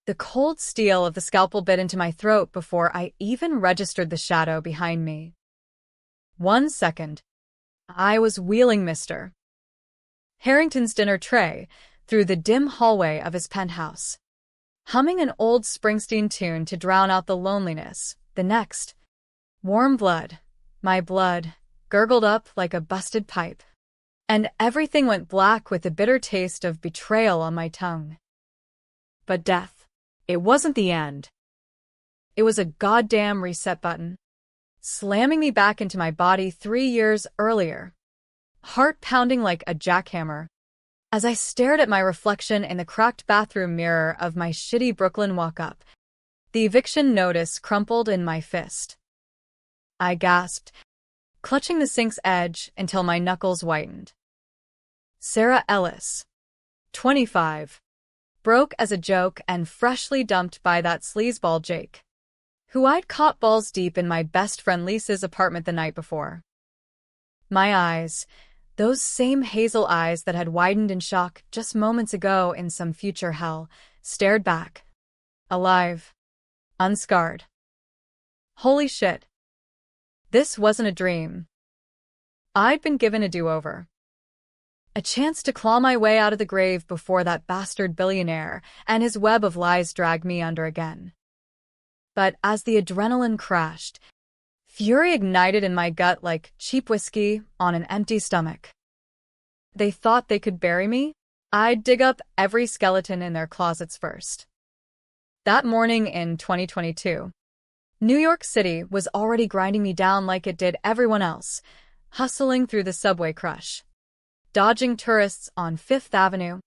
The cold steel of the scalpel bit into my throat before I even registered the shadow behind me. 1 second. I was wheeling Mr. Harrington's dinner tray through the dim hallway of his penthouse, humming an old Springsteen tune to drown out the loneliness. The next, warm blood, my blood, gurgled up like a busted pipe, and everything went black with the bitter taste of betrayal on my tongue. But death, it wasn't the end. It was a goddamn reset button, slamming me back into my body 3 years earlier, heart pounding like a jackhammer, as I stared at my reflection in the cracked bathroom mirror of my shitty Brooklyn walk-up. The eviction notice crumpled in my fist. I gasped, clutching the sink's edge until my knuckles whitened. Sarah Ellis, 25, broke as a joke and freshly dumped by that sleazeball Jake, who I'd caught balls deep in my best friend Lisa's apartment the night before. My eyes, those same hazel eyes that had widened in shock just moments ago in some future hell, stared back. Alive. Unscarred. Holy shit. This wasn't a dream. I'd been given a do-over. A chance to claw my way out of the grave before that bastard billionaire and his web of lies dragged me under again. But as the adrenaline crashed, fury ignited in my gut like cheap whiskey on an empty stomach. They thought they could bury me? I'd dig up every skeleton in their closets first. That morning in 2022, New York City was already grinding me down like it did everyone else, hustling through the subway crush, dodging tourists on Fifth Avenue,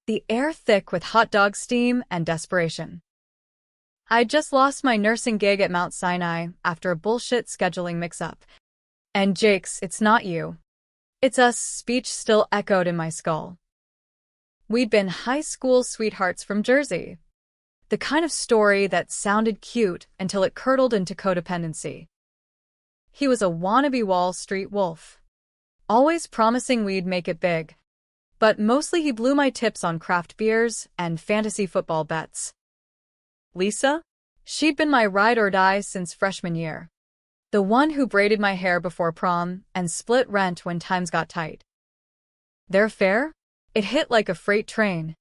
the air thick with hot dog steam and desperation. I'd just lost my nursing gig at Mount Sinai after a bullshit scheduling mix-up. And Jake's "it's not you, it's us" speech still echoed in my skull. We'd been high school sweethearts from Jersey. The kind of story that sounded cute until it curdled into codependency. He was a wannabe Wall Street wolf, always promising we'd make it big. But mostly he blew my tips on craft beers and fantasy football bets. Lisa? She'd been my ride or die since freshman year. The one who braided my hair before prom and split rent when times got tight. Their fare? It hit like a freight train.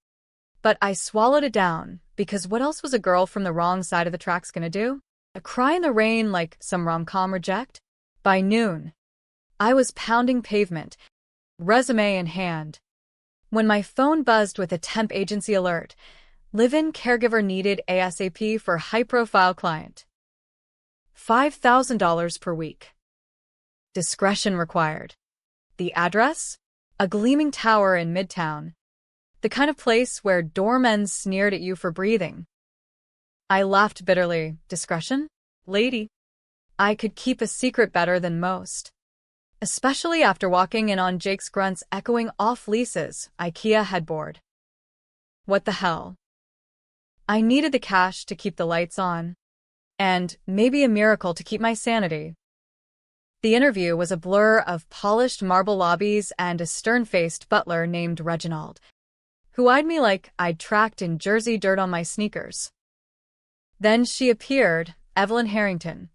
But I swallowed it down, because what else was a girl from the wrong side of the tracks gonna do? A cry in the rain like some rom-com reject? By noon, I was pounding pavement, resume in hand, when my phone buzzed with a temp agency alert. Live-in caregiver needed ASAP for high-profile client. $5,000 per week. Discretion required. The address? A gleaming tower in Midtown. The kind of place where doormen sneered at you for breathing. I laughed bitterly. Discretion? Lady. I could keep a secret better than most. Especially after walking in on Jake's grunts echoing off Lisa's IKEA headboard. What the hell? I needed the cash to keep the lights on. And maybe a miracle to keep my sanity. The interview was a blur of polished marble lobbies and a stern-faced butler named Reginald, who eyed me like I'd tracked in Jersey dirt on my sneakers. Then she appeared, Evelyn Harrington,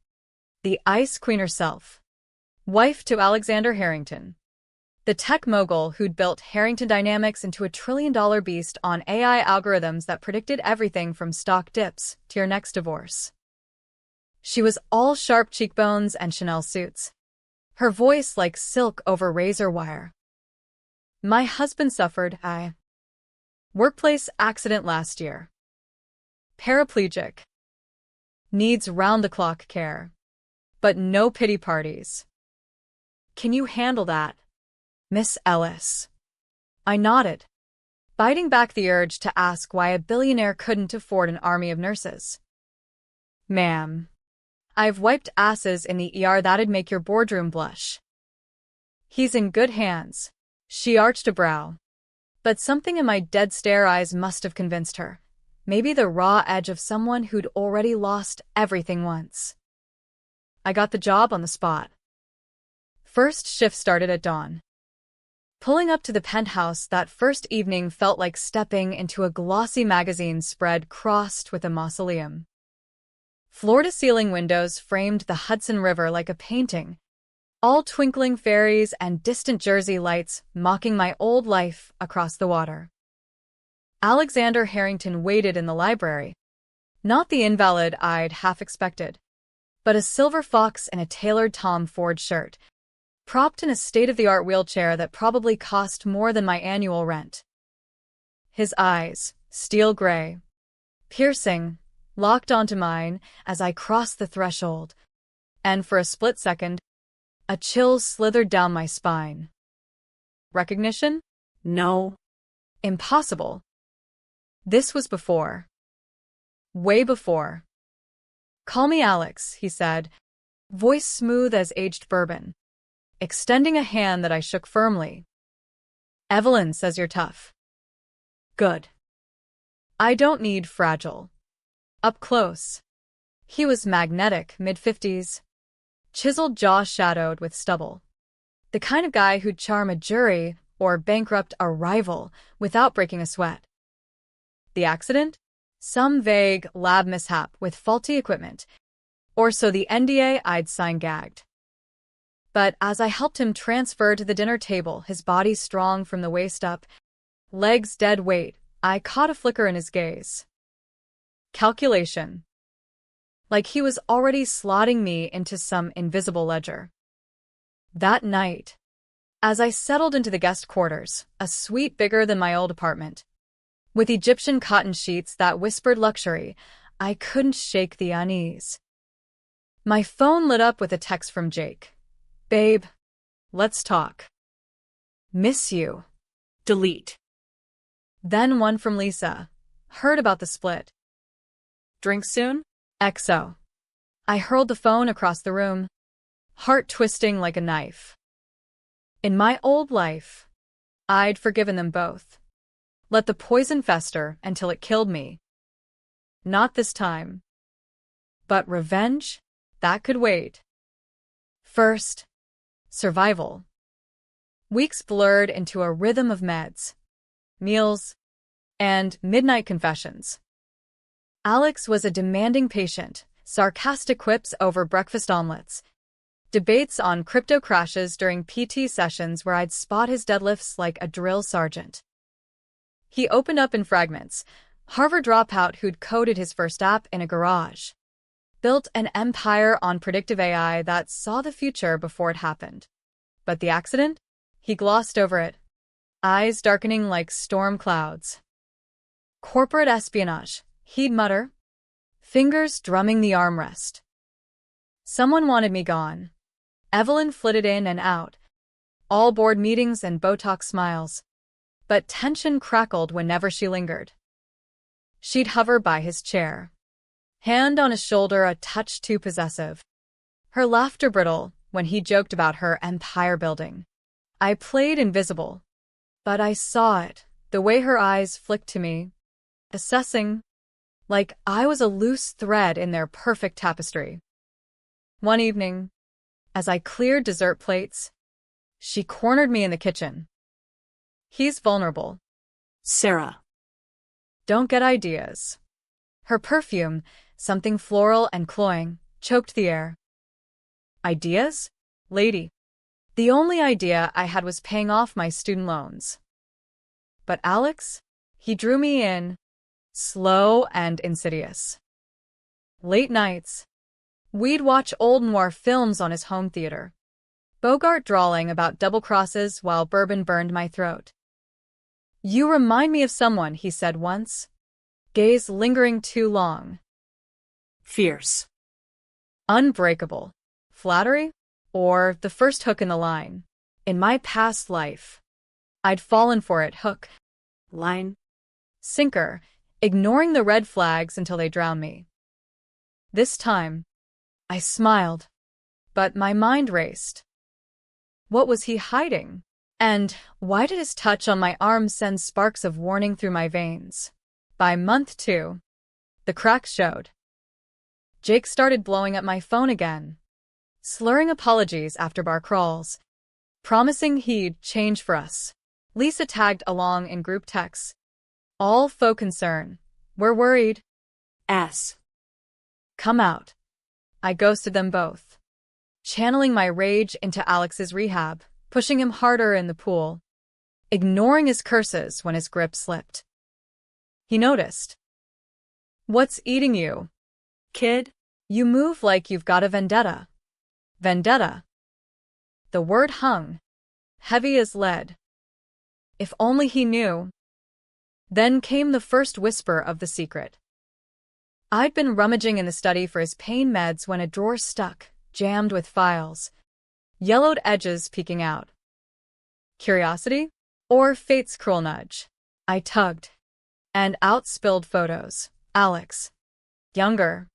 the Ice Queen herself, wife to Alexander Harrington, the tech mogul who'd built Harrington Dynamics into a trillion-dollar beast on AI algorithms that predicted everything from stock dips to your next divorce. She was all sharp cheekbones and Chanel suits, her voice like silk over razor wire. My husband suffered a workplace accident last year. Paraplegic. Needs round-the-clock care. But no pity parties. Can you handle that, Miss Ellis? I nodded, biting back the urge to ask why a billionaire couldn't afford an army of nurses. Ma'am, I've wiped asses in the ER that'd make your boardroom blush. He's in good hands. She arched a brow. But something in my dead stare eyes must have convinced her. Maybe the raw edge of someone who'd already lost everything once. I got the job on the spot. First shift started at dawn. Pulling up to the penthouse that first evening felt like stepping into a glossy magazine spread crossed with a mausoleum. Floor-to-ceiling windows framed the Hudson River like a painting, all twinkling fairies and distant Jersey lights mocking my old life across the water. Alexander Harrington waited in the library, not the invalid I'd half expected, but a silver fox in a tailored Tom Ford shirt, propped in a state-of-the-art wheelchair that probably cost more than my annual rent. His eyes, steel gray, piercing, locked onto mine as I crossed the threshold, and for a split second, a chill slithered down my spine. Recognition? No. Impossible. This was before. Way before. "Call me Alex," he said, voice smooth as aged bourbon, extending a hand that I shook firmly. "Evelyn says you're tough." "Good. I don't need fragile." Up close. He was magnetic, mid-50s, chiseled jaw shadowed with stubble. The kind of guy who'd charm a jury or bankrupt a rival without breaking a sweat. The accident? Some vague lab mishap with faulty equipment, or so the NDA I'd signed gagged. But as I helped him transfer to the dinner table, his body strong from the waist up, legs dead weight, I caught a flicker in his gaze. Calculation. Like he was already slotting me into some invisible ledger. That night, as I settled into the guest quarters, a suite bigger than my old apartment, with Egyptian cotton sheets that whispered luxury, I couldn't shake the unease. My phone lit up with a text from Jake. "Babe, let's talk. Miss you." Delete. Then one from Lisa. "Heard about the split. Drink soon?" XO. I hurled the phone across the room, heart twisting like a knife. In my old life, I'd forgiven them both. Let the poison fester until it killed me. Not this time. But revenge? That could wait. First, survival. Weeks blurred into a rhythm of meds, meals, and midnight confessions. Alex was a demanding patient, sarcastic quips over breakfast omelets, debates on crypto crashes during PT sessions where I'd spot his deadlifts like a drill sergeant. He opened up in fragments, Harvard dropout who'd coded his first app in a garage, built an empire on predictive AI that saw the future before it happened. But the accident? He glossed over it, eyes darkening like storm clouds. Corporate espionage, he'd mutter, fingers drumming the armrest. Someone wanted me gone. Evelyn flitted in and out, all board meetings and Botox smiles, but tension crackled whenever she lingered. She'd hover by his chair, hand on his shoulder a touch too possessive, her laughter brittle when he joked about her empire building. I played invisible, but I saw it, the way her eyes flicked to me, assessing, like I was a loose thread in their perfect tapestry. One evening, as I cleared dessert plates, she cornered me in the kitchen. "He's vulnerable. Sarah." Don't get ideas. Her perfume, something floral and cloying, choked the air. Ideas? Lady. The only idea I had was paying off my student loans. But Alex? He drew me in, slow and insidious. Late nights. We'd watch old noir films on his home theater, Bogart drawling about double-crosses while bourbon burned my throat. "You remind me of someone," he said once, gaze lingering too long. Fierce. Unbreakable. Flattery? Or the first hook in the line? In my past life, I'd fallen for it hook, Line. sinker, ignoring the red flags until they drowned me. This time, I smiled, but my mind raced. What was he hiding? And why did his touch on my arm send sparks of warning through my veins? By month 2, the cracks showed. Jake started blowing up my phone again, slurring apologies after bar crawls, promising he'd change for us. Lisa tagged along in group texts. All faux concern. We're worried. S. Come out. I ghosted them both, channeling my rage into Alex's rehab, pushing him harder in the pool, ignoring his curses when his grip slipped. He noticed. What's eating you? Kid? You move like you've got a vendetta. Vendetta. The word hung, heavy as lead. If only he knew. Then came the first whisper of the secret. I'd been rummaging in the study for his pain meds when a drawer stuck, jammed with files, yellowed edges peeking out. Curiosity? Or fate's cruel nudge? I tugged, and out spilled photos. Alex. Younger.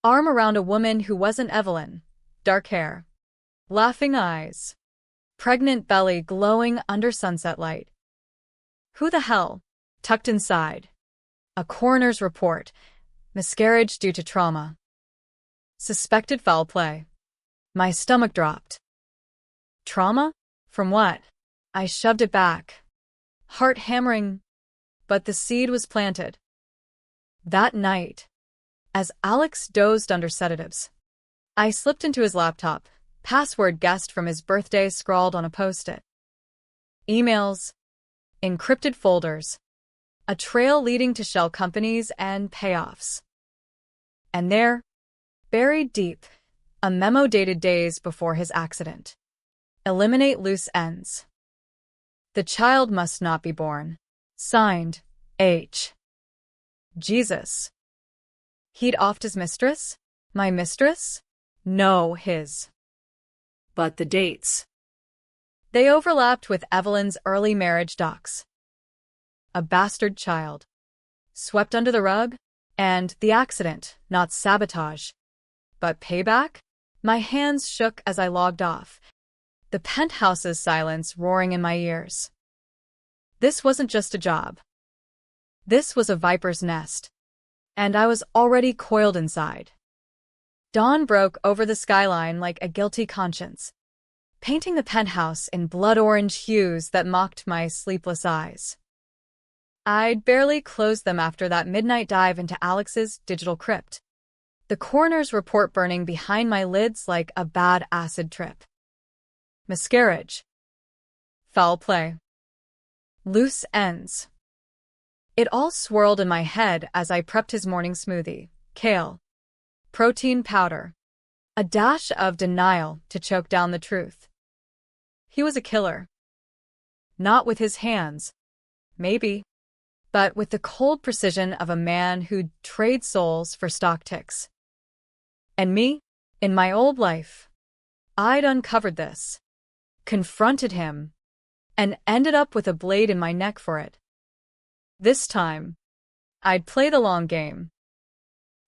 Arm around a woman who wasn't Evelyn. Dark hair. Laughing eyes. Pregnant belly glowing under sunset light. Who the hell? Tucked inside. A coroner's report. Miscarriage due to trauma. Suspected foul play. My stomach dropped. Trauma? From what? I shoved it back. Heart hammering. But the seed was planted. That night, as Alex dozed under sedatives, I slipped into his laptop, password guessed from his birthday scrawled on a post-it. Emails. Encrypted folders. A trail leading to shell companies and payoffs. And there, buried deep, a memo dated days before his accident. Eliminate loose ends. The child must not be born. Signed, H. Jesus. He'd offed his mistress? My mistress? No, his. But the dates. They overlapped with Evelyn's early marriage docs. A bastard child. Swept under the rug? And the accident, not sabotage. But payback? My hands shook as I logged off, the penthouse's silence roaring in my ears. This wasn't just a job. This was a viper's nest. And I was already coiled inside. Dawn broke over the skyline like a guilty conscience, painting the penthouse in blood-orange hues that mocked my sleepless eyes. I'd barely closed them after that midnight dive into Alex's digital crypt, the coroner's report burning behind my lids like a bad acid trip. Miscarriage. Foul play. Loose ends. It all swirled in my head as I prepped his morning smoothie. Kale. Protein powder. A dash of denial to choke down the truth. He was a killer. Not with his hands. Maybe. But with the cold precision of a man who'd trade souls for stock ticks. And me, in my old life, I'd uncovered this, confronted him, and ended up with a blade in my neck for it. This time, I'd play the long game.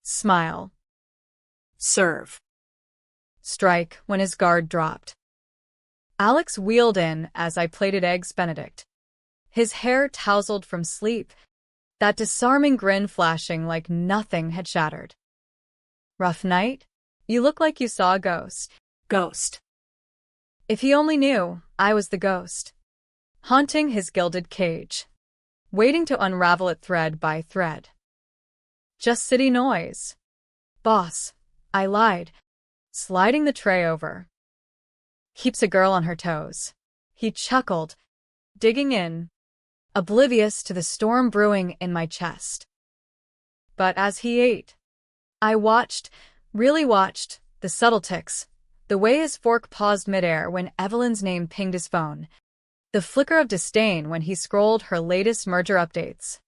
Smile. Serve. Strike when his guard dropped. Alex wheeled in as I plated Eggs Benedict, his hair tousled from sleep, that disarming grin flashing like nothing had shattered. Rough night? You look like you saw a ghost. Ghost. If he only knew, I was the ghost, haunting his gilded cage, waiting to unravel it thread by thread. Just city noise. Boss, I lied, sliding the tray over. Keeps a girl on her toes. He chuckled, digging in, oblivious to the storm brewing in my chest. But as he ate, I watched, really watched, the subtle ticks, the way his fork paused midair when Evelyn's name pinged his phone, the flicker of disdain when he scrolled her latest merger updates.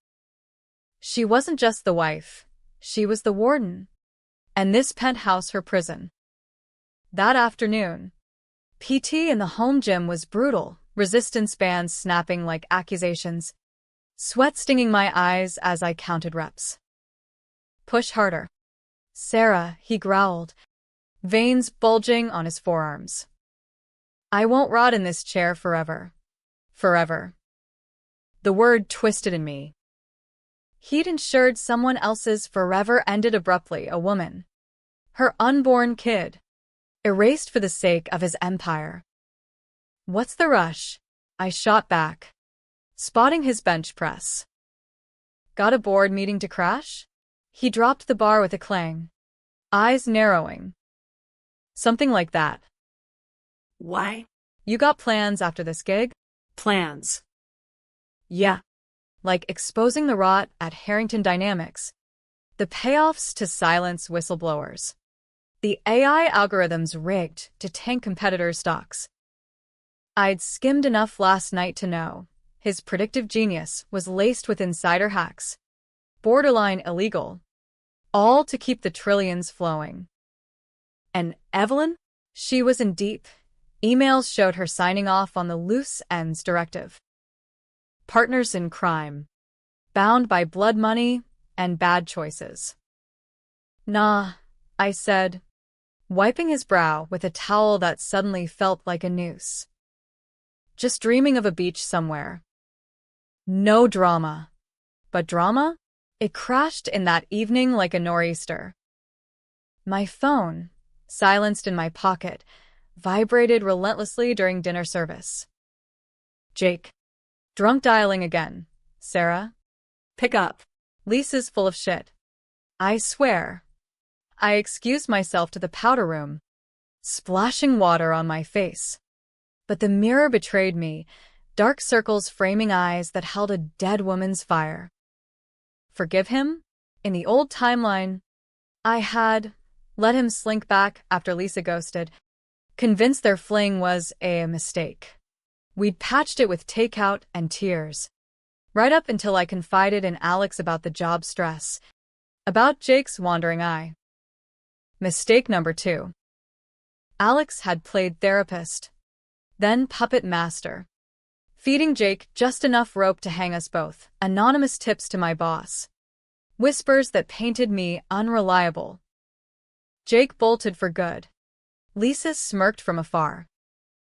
She wasn't just the wife, she was the warden, and this penthouse her prison. That afternoon, PT in the home gym was brutal, resistance bands snapping like accusations, sweat stinging my eyes as I counted reps. Push harder. Sarah, he growled, veins bulging on his forearms. I won't rot in this chair forever. Forever. The word twisted in me. He'd ensured someone else's forever ended abruptly, a woman. Her unborn kid. Erased for the sake of his empire. What's the rush? I shot back, spotting his bench press. Got a board meeting to crash? He dropped the bar with a clang, eyes narrowing. Something like that. Why? You got plans after this gig? Plans. Yeah. Like exposing the rot at Harrington Dynamics. The payoffs to silence whistleblowers. The AI algorithms rigged to tank competitors' stocks. I'd skimmed enough last night to know his predictive genius was laced with insider hacks, borderline illegal, all to keep the trillions flowing. And Evelyn? She was in deep. Emails showed her signing off on the loose ends directive. Partners in crime, bound by blood money and bad choices. Nah, I said, wiping his brow with a towel that suddenly felt like a noose. Just dreaming of a beach somewhere. No drama. But drama? It crashed in that evening like a nor'easter. My phone, silenced in my pocket, vibrated relentlessly during dinner service. Jake. Drunk dialing again. Sarah? Pick up. Lisa's full of shit. I swear. I excused myself to the powder room, splashing water on my face. But the mirror betrayed me, dark circles framing eyes that held a dead woman's fire. Forgive him? In the old timeline, I had let him slink back after Lisa ghosted, convinced their fling was a mistake. We'd patched it with takeout and tears. Right up until I confided in Alex about the job stress, about Jake's wandering eye. Mistake number 2. Alex had played therapist, then puppet master, feeding Jake just enough rope to hang us both, anonymous tips to my boss, whispers that painted me unreliable. Jake bolted for good. Lisa smirked from afar,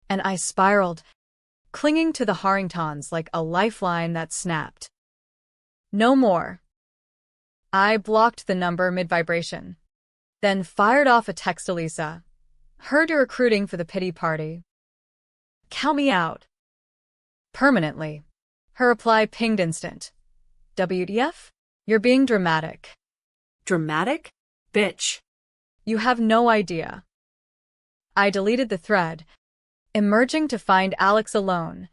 and I spiraled, clinging to the Harringtons like a lifeline that snapped. No more. I blocked the number mid-vibration, then fired off a text to Lisa. Heard you're recruiting for the pity party. Count me out. Permanently. Her reply pinged instant. WTF? You're being dramatic. Dramatic? Bitch. You have no idea. I deleted the thread, emerging to find Alex alone,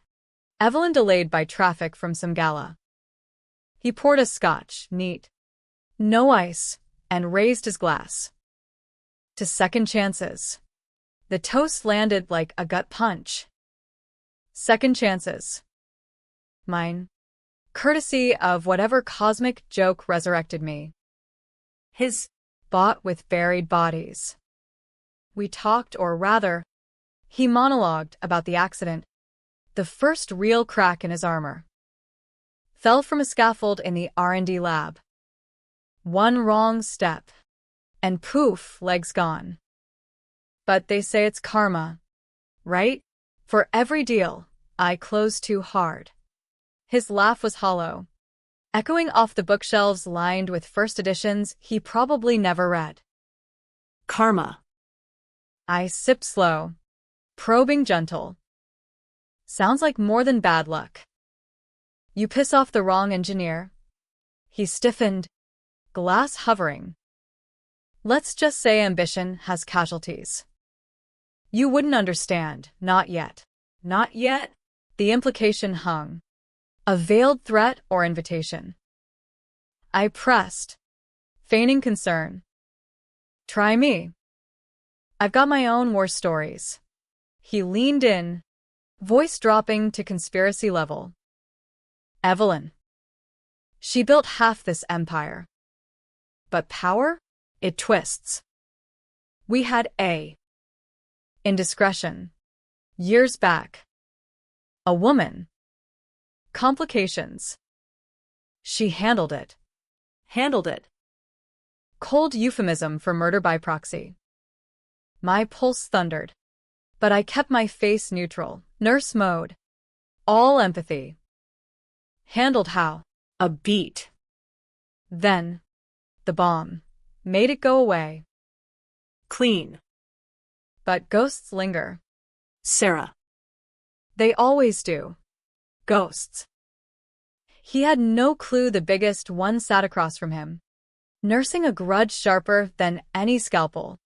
Evelyn delayed by traffic from some gala. He poured a scotch, neat, no ice, and raised his glass. To second chances. The toast landed like a gut punch. Second chances. Mine. Courtesy of whatever cosmic joke resurrected me. His. Bought with buried bodies. We talked, or rather, he monologued about the accident, the first real crack in his armor. Fell from a scaffold in the R&D lab. One wrong step, and poof, legs gone. But they say it's karma, right? For every deal I closed too hard. His laugh was hollow, echoing off the bookshelves lined with first editions he probably never read. Karma. I sipped slow, probing gentle. Sounds like more than bad luck. You piss off the wrong engineer. He stiffened, glass hovering. Let's just say ambition has casualties. You wouldn't understand, not yet. Not yet? The implication hung. A veiled threat or invitation. I pressed, feigning concern. Try me. I've got my own war stories. He leaned in, voice dropping to conspiracy level. Evelyn. She built half this empire. But power? It twists. We had a indiscretion. Years back. A woman. Complications. She handled it. Handled it. Cold euphemism for murder by proxy. My pulse thundered. But I kept my face neutral, nurse mode. All empathy. Handled how? A beat. Then, the bomb. Made it go away. Clean. But ghosts linger. Sarah. They always do. Ghosts. He had no clue the biggest one sat across from him, nursing a grudge sharper than any scalpel.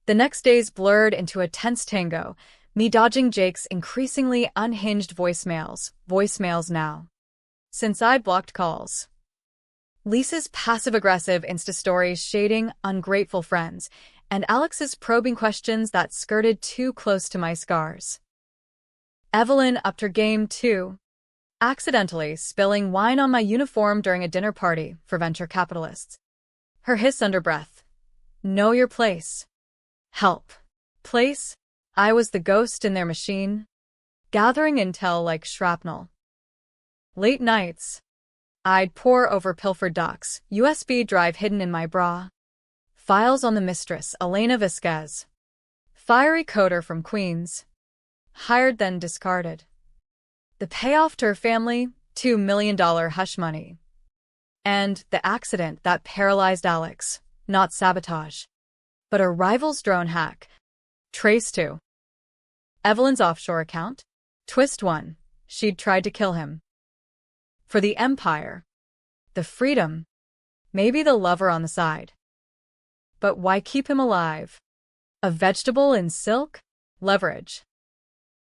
The next days blurred into a tense tango, me dodging Jake's increasingly unhinged voicemails now. Since I blocked calls. Lisa's passive-aggressive Insta stories shading ungrateful friends, and Alex's probing questions that skirted too close to my scars. Evelyn upped her game too, accidentally spilling wine on my uniform during a dinner party for venture capitalists. Her hiss under breath. Know your place. Help. Place? I was the ghost in their machine, gathering intel like shrapnel. Late nights. I'd pore over pilfered docs, USB drive hidden in my bra. Files on the mistress, Elena Vasquez. Fiery coder from Queens. Hired then discarded. The payoff to her family, $2 million hush money. And the accident that paralyzed Alex, not sabotage, but a rival's drone hack. Trace 2. Evelyn's offshore account. Twist 1. She'd tried to kill him. For the empire. The freedom. Maybe the lover on the side. But why keep him alive? A vegetable in silk? Leverage.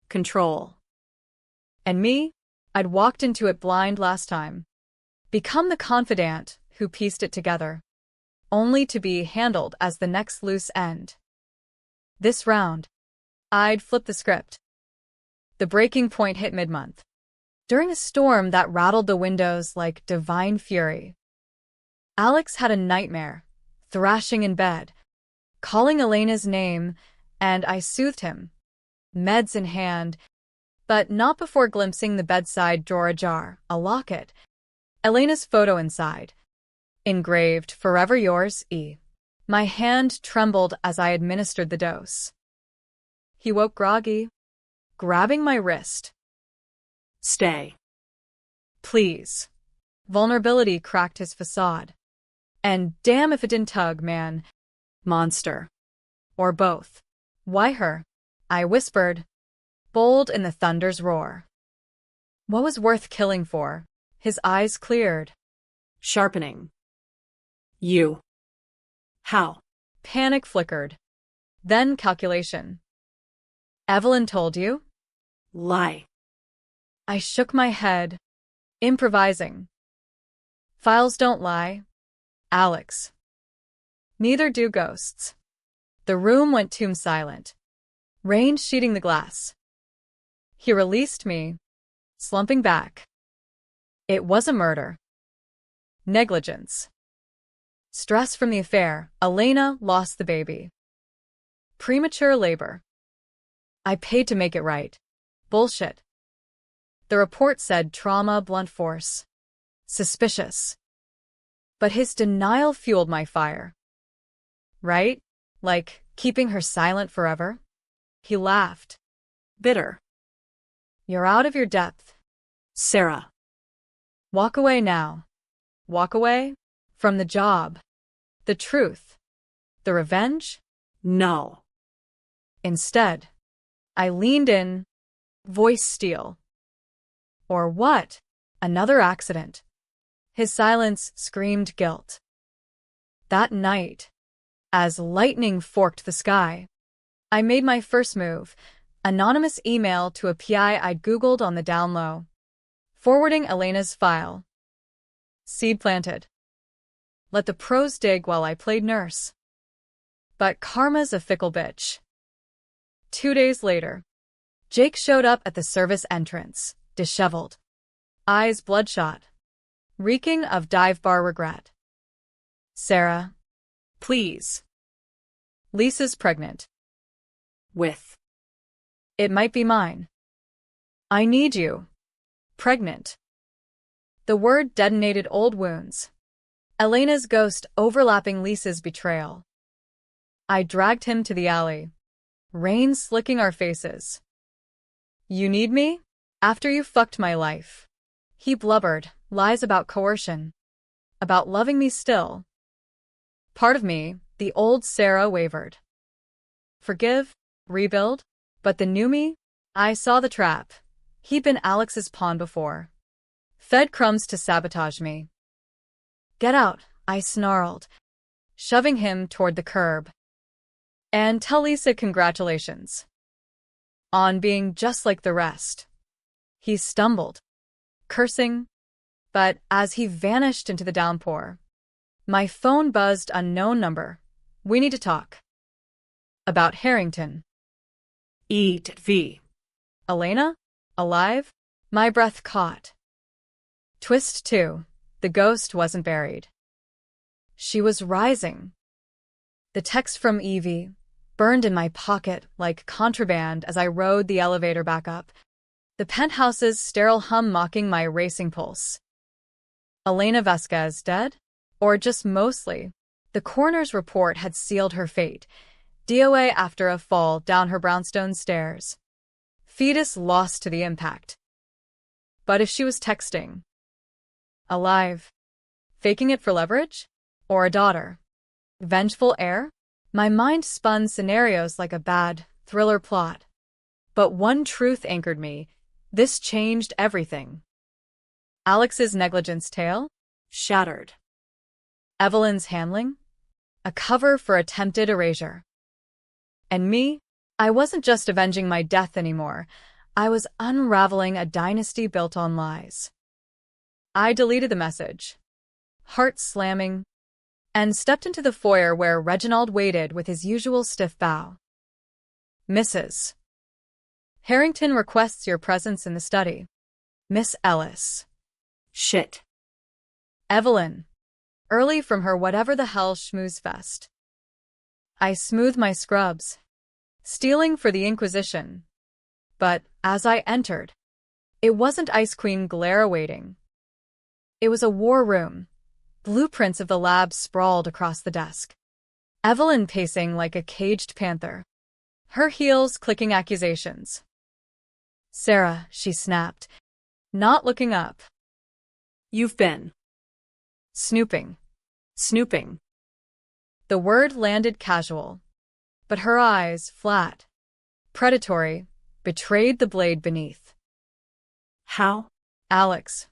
Control. And me? I'd walked into it blind last time. Become the confidant who pieced it together. Only to be handled as the next loose end. This round, I'd flip the script. The breaking point hit mid-month. During a storm that rattled the windows like divine fury. Alex had a nightmare, thrashing in bed, calling Elena's name, and I soothed him, meds in hand, but not before glimpsing the bedside drawer ajar, a locket, Elena's photo inside. Engraved, "Forever yours, E." My hand trembled as I administered the dose. He woke groggy, grabbing my wrist. Stay. Please. Vulnerability cracked his facade. And damn if it didn't tug, man. Monster. Or both. Why her? I whispered, bold in the thunder's roar. What was worth killing for? His eyes cleared. Sharpening. You. How? Panic flickered. Then calculation. Evelyn told you? Lie. I shook my head, improvising. Files don't lie, Alex. Neither do ghosts. The room went tomb silent, rain sheeting the glass. He released me, slumping back. It was a murder. Negligence. Stress from the affair. Elena lost the baby. Premature labor. I paid to make it right. Bullshit. The report said trauma, blunt force. Suspicious. But his denial fueled my fire. Right? Like keeping her silent forever? He laughed. Bitter. You're out of your depth. Sarah. Walk away now. Walk away? From the job. The truth. The revenge? No. Instead, I leaned in, voice steel. Or what? Another accident. His silence screamed guilt. That night, as lightning forked the sky, I made my first move, anonymous email to a PI I'd Googled on the down low, forwarding Elena's file. Seed planted. Let the pros dig while I played nurse. But karma's a fickle bitch. 2 days later, Jake showed up at the service entrance, disheveled, eyes bloodshot, reeking of dive bar regret. Sarah, please. Lisa's pregnant. With. It might be mine. I need you. Pregnant. The word detonated old wounds. Elena's ghost overlapping Lisa's betrayal. I dragged him to the alley, rain slicking our faces. You need me? After you fucked my life. He blubbered, lies about coercion. About loving me still. Part of me, the old Sarah, wavered. Forgive, rebuild, but the new me? I saw the trap. He'd been Alex's pawn before. Fed crumbs to sabotage me. Get out, I snarled, shoving him toward the curb. And tell Lisa congratulations on being just like the rest. He stumbled, cursing, but as he vanished into the downpour, my phone buzzed unknown number. We need to talk. About Harrington. Eat V. Elena? Alive? My breath caught. Twist 2. The ghost wasn't buried. She was rising. The text from Evie burned in my pocket like contraband as I rode the elevator back up, the penthouse's sterile hum mocking my racing pulse. Elena Vasquez dead? Or just mostly? The coroner's report had sealed her fate. DOA after a fall down her brownstone stairs. Fetus lost to the impact. But if she was texting? Alive? Faking it for leverage? Or a daughter? Vengeful heir? My mind spun scenarios like a bad thriller plot. But one truth anchored me. This changed everything. Alex's negligence tale? Shattered. Evelyn's handling? A cover for attempted erasure. And me? I wasn't just avenging my death anymore. I was unraveling a dynasty built on lies. I deleted the message, heart slamming, and stepped into the foyer where Reginald waited with his usual stiff bow. Mrs. Harrington requests your presence in the study. Miss Ellis. Shit. Evelyn. Early from her whatever the hell schmooze fest. I smoothed my scrubs, stealing for the Inquisition. But as I entered, it wasn't Ice Queen glare awaiting. It was a war room. Blueprints of the lab sprawled across the desk. Evelyn pacing like a caged panther, her heels clicking accusations. Sarah, she snapped, not looking up. You've been Snooping. snooping. The word landed casual, but her eyes, flat, predatory, betrayed the blade beneath. How? Alex.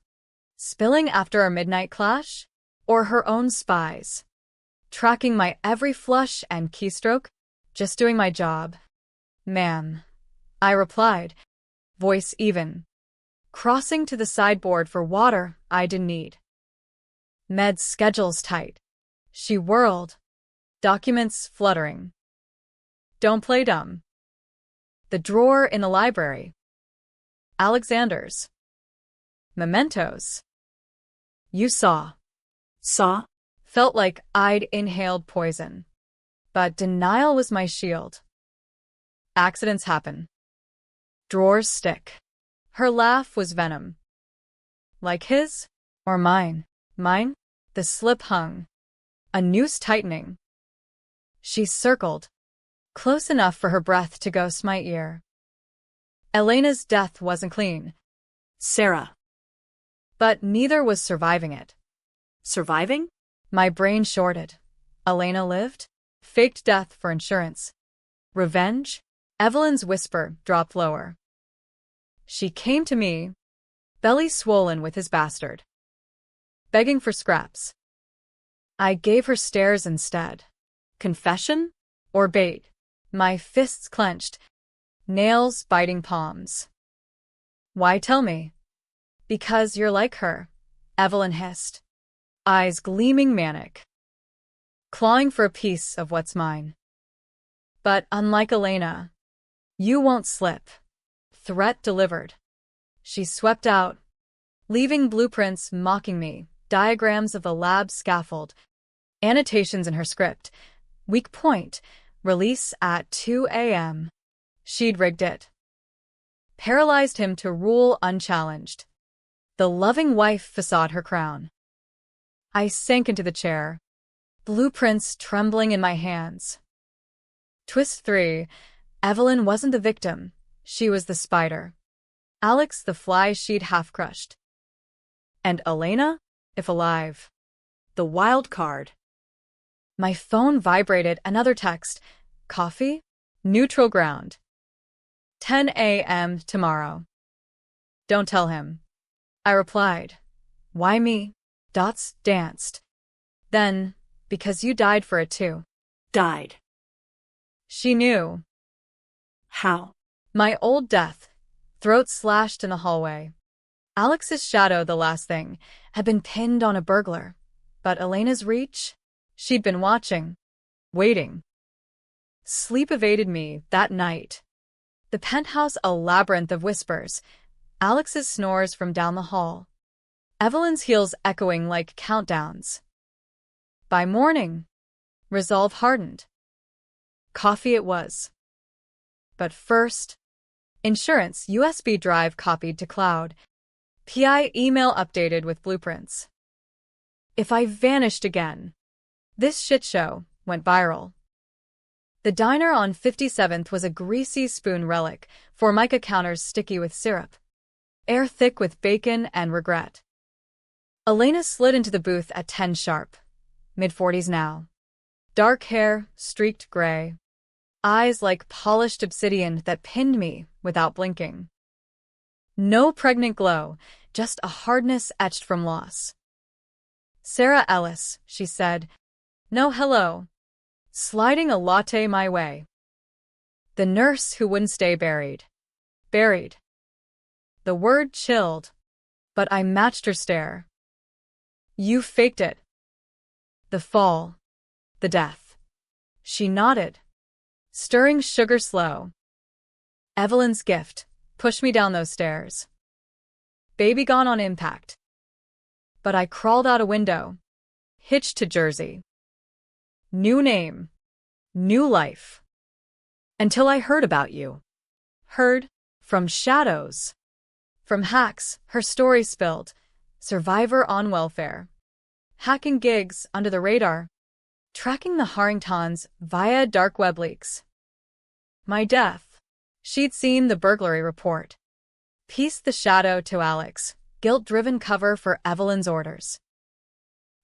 Spilling after our midnight clash? Or her own spies? Tracking my every flush and keystroke? Just doing my job. Ma'am. I replied, voice even, crossing to the sideboard for water I didn't need. Med's schedule's tight. She whirled, documents fluttering. Don't play dumb. The drawer in the library. Alexander's. Mementos. You saw. Saw? Felt like I'd inhaled poison. But denial was my shield. Accidents happen. Drawers stick. Her laugh was venom. Like his? Or mine? Mine? The slip hung. A noose tightening. She circled, close enough for her breath to ghost my ear. Elena's death wasn't clean. Sarah. But neither was surviving it. Surviving? My brain shorted. Elena lived? Faked death for insurance. Revenge? Evelyn's whisper dropped lower. She came to me, belly swollen with his bastard, begging for scraps. I gave her stares instead. Confession? Or bait? My fists clenched, nails biting palms. Why tell me? Because you're like her, Evelyn hissed, eyes gleaming manic, clawing for a piece of what's mine. But unlike Elena, you won't slip. Threat delivered. She swept out, leaving blueprints mocking me, diagrams of the lab scaffold, annotations in her script. Weak point, release at 2 a.m. She'd rigged it. Paralyzed him to rule unchallenged. The loving wife facade her crown. I sank into the chair, blueprints trembling in my hands. Twist 3. Evelyn wasn't the victim. She was the spider. Alex the fly she'd half-crushed. And Elena, if alive, the wild card. My phone vibrated, another text. Coffee? Neutral ground. 10 a.m. tomorrow. Don't tell him. I replied. Why me? Dots danced. Then, because you died for it too. Died. She knew. How? My old death, throat slashed in the hallway. Alex's shadow, the last thing, had been pinned on a burglar. But Elena's reach? She'd been watching. Waiting. Sleep evaded me that night. The penthouse a labyrinth of whispers. Alex's snores from down the hall. Evelyn's heels echoing like countdowns. By morning, resolve hardened. Coffee it was. But first, insurance USB drive copied to cloud. PI email updated with blueprints. If I vanished again. This shit show went viral. The diner on 57th was a greasy spoon relic, Formica counters sticky with syrup. Air thick with bacon and regret. Elena slid into the booth at 10 sharp. Mid-40s now. Dark hair, streaked gray. Eyes like polished obsidian that pinned me without blinking. No pregnant glow, just a hardness etched from loss. Sarah Ellis, she said. No hello. Sliding a latte my way. The nurse who wouldn't stay buried. Buried. The word chilled, but I matched her stare. You faked it. The fall. The death. She nodded. Stirring sugar slow. Evelyn's gift. Push me down those stairs. Baby gone on impact. But I crawled out a window. Hitched to Jersey. New name. New life. Until I heard about you. Heard. From shadows. From hacks, her story spilled. Survivor on welfare. Hacking gigs under the radar. Tracking the Harringtons via dark web leaks. My death. She'd seen the burglary report. Pieced the shadow to Alex, guilt-driven cover for Evelyn's orders.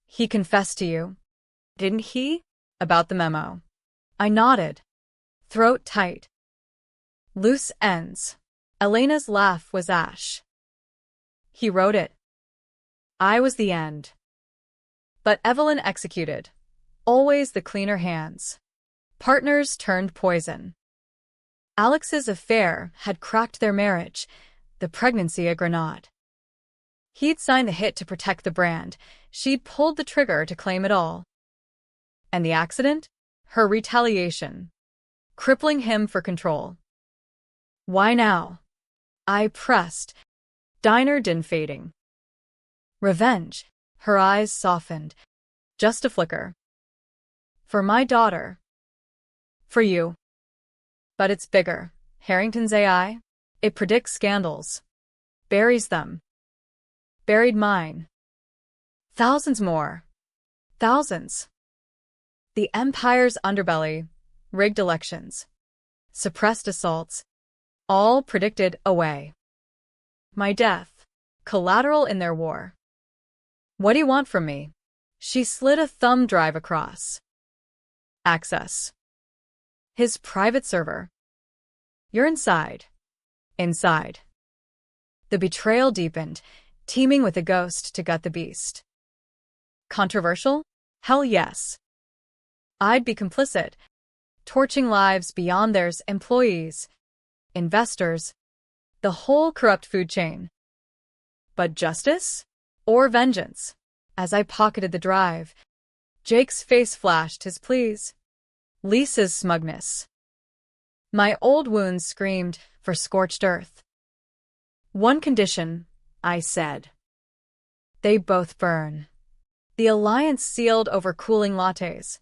He confessed to you, didn't he? About the memo. I nodded. Throat tight. Loose ends. Elena's laugh was ash. He wrote it. I was the end. But Evelyn executed. Always the cleaner hands. Partners turned poison. Alex's affair had cracked their marriage, the pregnancy a grenade. He'd signed the hit to protect the brand. She'd pulled the trigger to claim it all. And the accident? Her retaliation. Crippling him for control. Why now? I pressed. Diner din fading. Revenge. Her eyes softened. Just a flicker. For my daughter. For you. But it's bigger. Harrington's AI? It predicts scandals. Buries them. Buried mine. Thousands more. Thousands. The empire's underbelly. Rigged elections. Suppressed assaults. All predicted away. My death. Collateral in their war. What do you want from me? She slid a thumb drive across. Access. His private server. You're inside. Inside. The betrayal deepened, teeming with a ghost to gut the beast. Controversial? Hell yes. I'd be complicit. Torching lives beyond theirs, employees, investors, the whole corrupt food chain. But justice? Or vengeance? As I pocketed the drive, Jake's face flashed his pleas. Lisa's smugness. My old wounds screamed for scorched earth. One condition, I said. They both burn. The alliance sealed over cooling lattes.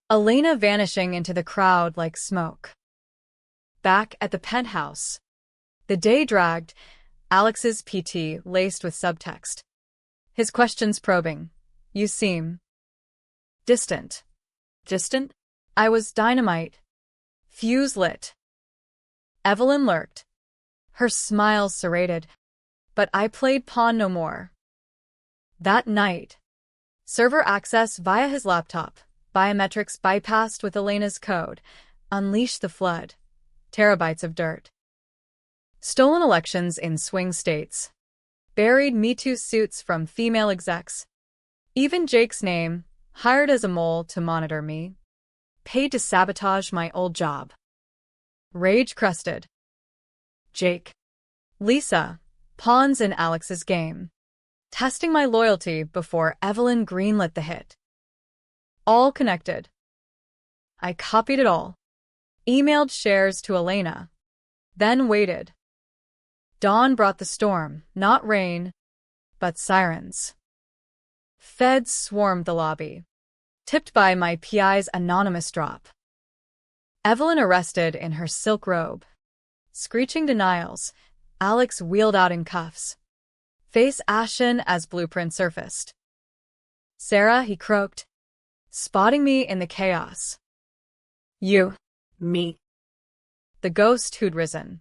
Elena vanishing into the crowd like smoke. Back at the penthouse. The day dragged, Alex's PT laced with subtext. His questions probing. You seem distant. Distant? I was dynamite. Fuse lit. Evelyn lurked. Her smile serrated, but I played pawn no more. That night, server access via his laptop, biometrics bypassed with Elena's code, unleashed the flood. Terabytes of dirt. Stolen elections in swing states. Buried Me Too suits from female execs. Even Jake's name, hired as a mole to monitor me. Paid to sabotage my old job. Rage-crested. Jake. Lisa. Pawns in Alex's game. Testing my loyalty before Evelyn greenlit the hit. All connected. I copied it all. Emailed shares to Elena. Then waited. Dawn brought the storm, not rain, but sirens. Feds swarmed the lobby, tipped by my PI's anonymous drop. Evelyn arrested in her silk robe. Screeching denials, Alex wheeled out in cuffs. Face ashen as blueprint surfaced. Sarah, he croaked, spotting me in the chaos. You. Me. The ghost who'd risen.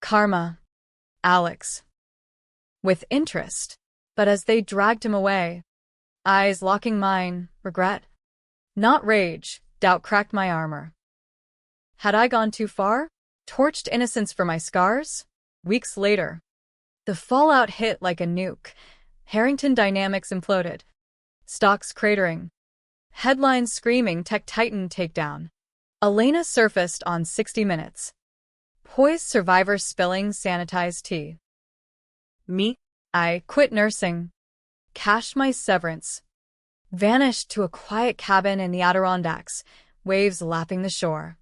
Karma. Alex. With interest, but as they dragged him away, eyes locking mine, regret. Not rage, doubt cracked my armor. Had I gone too far? Torched innocence for my scars? Weeks later, the fallout hit like a nuke. Harrington Dynamics imploded. Stocks cratering. Headlines screaming tech titan takedown. Elena surfaced on 60 Minutes. Poised survivors spilling sanitized tea. Me? I quit nursing. Cashed my severance. Vanished to a quiet cabin in the Adirondacks, waves lapping the shore.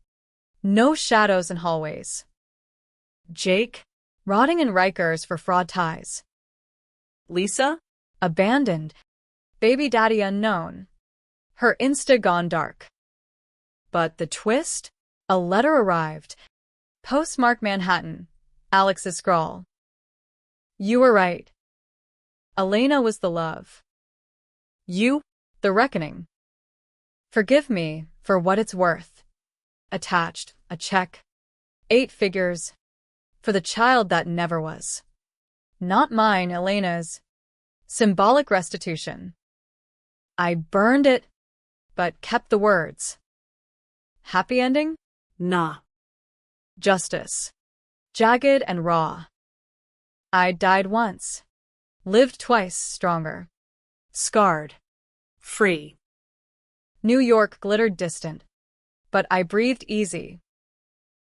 No shadows in hallways. Jake, rotting in Rikers for fraud ties. Lisa? Abandoned. Baby daddy unknown. Her Insta gone dark. But the twist? A letter arrived. Postmark Manhattan. Alex's scrawl. You were right. Elena was the love. You, the reckoning. Forgive me for what it's worth. Attached, a check. 8 figures. For the child that never was. Not mine, Elena's. Symbolic restitution. I burned it, but kept the words. Happy ending? Nah. Justice. Jagged and raw. I died once. Lived twice stronger. Scarred. Free. New York glittered distant. But I breathed easy.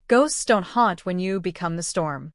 Ghosts don't haunt when you become the storm.